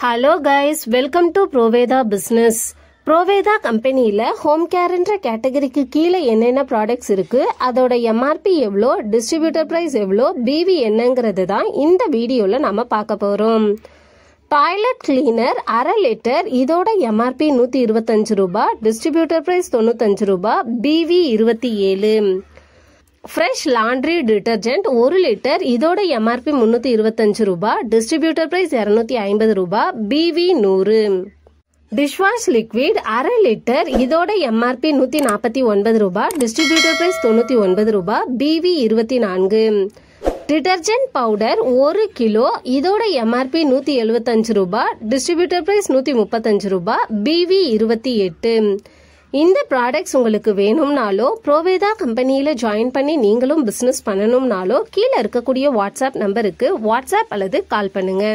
Hello guys, welcome to Proveda Business. Proveda கம்பெனியில home கேர்ன்ற கேட்டகரிக்கு கீழே என்னென்ன ப்ராடக்ட்ஸ் இருக்கு, அதோட எம்ஆர்பி எவ்வளோ, டிஸ்ட்ரிபியூட்டர் பிரைஸ் எவ்வளோ, பிவி என்னங்கிறது தான் இந்த வீடியோல நம்ம பார்க்க போறோம். டாய்லெட் கிளீனர் அரை லிட்டர், இதோட எம்ஆர்பி 125 ரூபாய், டிஸ்ட்ரிபியூட்டர் பிரைஸ் 95 ரூபாய், PV 27. Fresh laundry detergent 1 litre, இதோட எம்ஆர்பி 325 ரூபாய், டிஸ்ட்ரிபியூட்டர் பிரைஸ் 250 ரூபாய், பிவி 100. டிஷ்வாஷ் லிக்விட் அரை லிட்டர், இதோட எம்ஆர்பி 149 ரூபாய், டிஸ்ட்ரிபியூட்டர் பிரைஸ் 99 ரூபாய், பிவி 24. டிட்டர்ஜென்ட் பவுடர் 1 கிலோ, இதோட எம்ஆர்பி 175 ரூபாய், டிஸ்ட்ரிபியூட்டர் பிரைஸ் 135 ரூபாய், பிவி 28. இந்த ப்ராடக்ட்ஸ் உங்களுக்கு வேணும்னாலோ ப்ரோவேதா கம்பெனியில ஜாயின் பண்ணி நீங்களும் பிசினஸ் பண்ணணும்னாலோ கீழே இருக்கக்கூடிய வாட்ஸ்அப் நம்பருக்கு வாட்ஸ்அப் அல்லது கால் பண்ணுங்க.